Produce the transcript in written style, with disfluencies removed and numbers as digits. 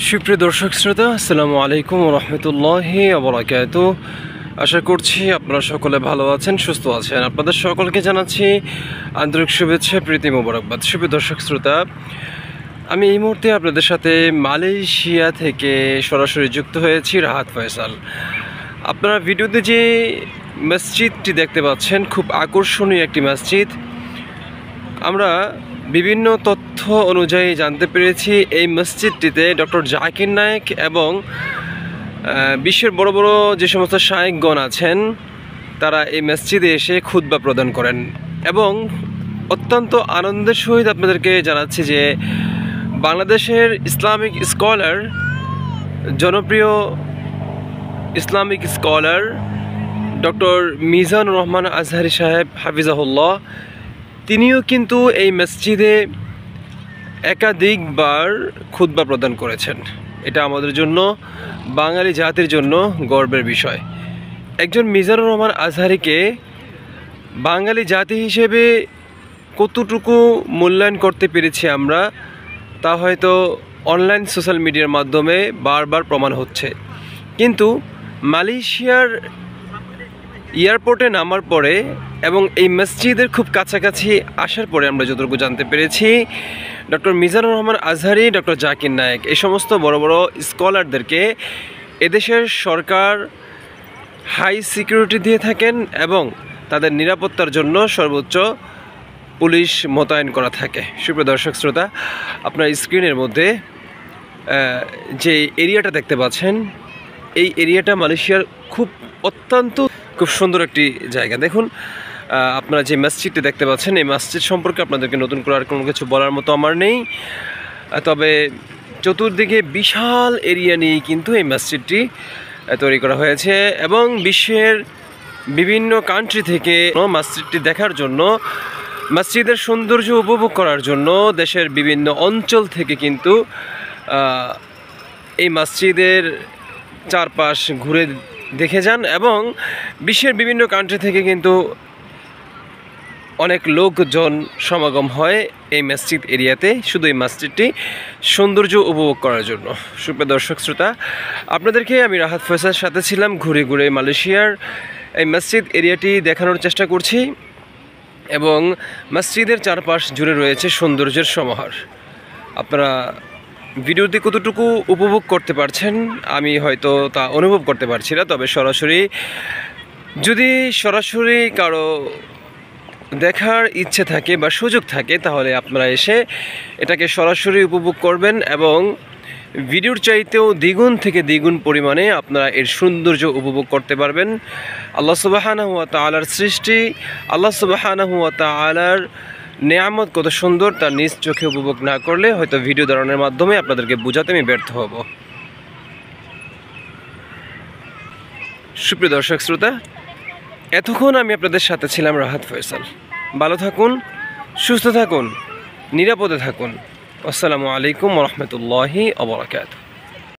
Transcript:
সুপ্রিয় দর্শক শ্রোতা, আসসালামু আলাইকুম ওয়া রাহমাতুল্লাহি ওয়া বারাকাতুহু। আশা করছি আপনারা সকলে ভালো আছেন, সুস্থ আছেন। আপনাদের সকলকে জানাচ্ছি আন্তরিক শুভেচ্ছা, প্রীতি মোবারকবাদ। সুপ্রিয় দর্শক শ্রোতা, আমি এই মুহূর্তে আপনাদের সাথে মালয়েশিয়া থেকে সরাসরি যুক্ত হয়েছি, রাহাত ফয়সাল। আপনারা ভিডিওতে যে মসজিদটি দেখতে পাচ্ছেন, খুব আকর্ষণীয় একটি মসজিদ। আমরা বিভিন্ন তথ্য অনুযায়ী জানতে পেরেছি এই মসজিদটিতে ডক্টর জাকির নায়েক এবং বিশ্বের বড় বড় যে সমস্ত শায়েখগণ আছেন তারা এই মসজিদে এসে খুতবা প্রদান করেন। এবং অত্যন্ত আনন্দের সহিত আপনাদেরকে জানাচ্ছি যে বাংলাদেশের ইসলামিক স্কলার, জনপ্রিয় Islamic scholar doctor Mizanur Rahman Azhari সাহেব হাফিজাহুল্লাহ, তিনিও কিন্তু এই মসজিদে একাধিকবার খুতবা প্রদান করেছেন। এটা আমাদের জন্য, বাঙালি জাতির জন্য গর্বের বিষয়। একজন মিজানুর রহমান আজহারিকে বাঙালি জাতি হিসেবে কতটুকু মূল্যায়ন করতে পেরেছি আমরা, তা হয়তো অনলাইন সোশ্যাল মিডিয়ার মাধ্যমে বারবার প্রমাণ হচ্ছে। কিন্তু মালয়েশিয়ার এয়ারপোর্টে নামার পরে এবং এই মসজিদের খুব কাছাকাছি আসার পরে আমরা যতটুকু জানতে পেরেছি, ডক্টর মিজানুর রহমান আজহারি, ডক্টর জাকির নায়েক, এই সমস্ত বড় বড় স্কলারদেরকে এদেশের সরকার হাই সিকিউরিটি দিয়ে থাকেন এবং তাদের নিরাপত্তার জন্য সর্বোচ্চ পুলিশ মোতায়েন করা থাকে। সুপ্রিয় দর্শক শ্রোতা, আপনার স্ক্রিনের মধ্যে যে এরিয়াটা দেখতে পাচ্ছেন, এই এরিয়াটা মালয়েশিয়ার অত্যন্ত খুব সুন্দর একটি জায়গা। দেখুন, আপনারা যে মসজিদটি দেখতে পাচ্ছেন, এই মসজিদ সম্পর্কে আপনাদেরকে নতুন করে আর কোনো কিছু বলার মতো আমার নেই। তবে চতুর্দিকে বিশাল এরিয়া নিয়ে কিন্তু এই মসজিদটি তৈরি করা হয়েছে এবং বিশ্বের বিভিন্ন কান্ট্রি থেকে মসজিদটি দেখার জন্য, মসজিদের সৌন্দর্য উপভোগ করার জন্য দেশের বিভিন্ন অঞ্চল থেকে কিন্তু এই মসজিদের চারপাশ ঘুরে দেখে যান এবং বিশ্বের বিভিন্ন কান্ট্রি থেকে কিন্তু অনেক লোকজন সমাগম হয় এই মসজিদ এরিয়াতে, শুধু এই মসজিদটি সৌন্দর্য উপভোগ করার জন্য। সুপ্রিয় দর্শক শ্রোতা, আপনাদেরকে আমি রাহাত ফয়সালের সাথে ছিলাম, ঘুরে ঘুরে মালয়েশিয়ার এই মসজিদ এরিয়াটি দেখানোর চেষ্টা করছি এবং মসজিদের চারপাশ জুড়ে রয়েছে সৌন্দর্যের সমাহার। আপনারা ভিডিওটি কতটুকু উপভোগ করতে পারছেন আমি হয়তো তা অনুভব করতে পারছি না, তবে যদি সরাসরি কারো দেখার ইচ্ছে থাকে বা সুযোগ থাকে তাহলে আপনারা এসে এটাকে সরাসরি উপভোগ করবেন এবং ভিডিওর চাইতেও দ্বিগুণ থেকে দ্বিগুণ পরিমাণে আপনারা এর সৌন্দর্য উপভোগ করতে পারবেন। আল্লাহ সুবহানাহু ওয়া তাআলার সৃষ্টি, আল্লাহ সুবহানাহু ওয়া তাআলার নেয়ামত কত সুন্দর, তার নিজ চোখে উপভোগ না করলে হয়তো ভিডিও ধারণের মাধ্যমে আপনাদেরকে বোঝাতে আমি ব্যর্থ হব। সুপ্রিয় দর্শক শ্রোতা, এতক্ষণ আমি আপনাদের সাথে ছিলাম রাহাত ফয়সাল। ভালো থাকুন, সুস্থ থাকুন, নিরাপদে থাকুন। আসসালামু আলাইকুম ওয়া রাহমাতুল্লাহি ওয়া বারাকাতুহু।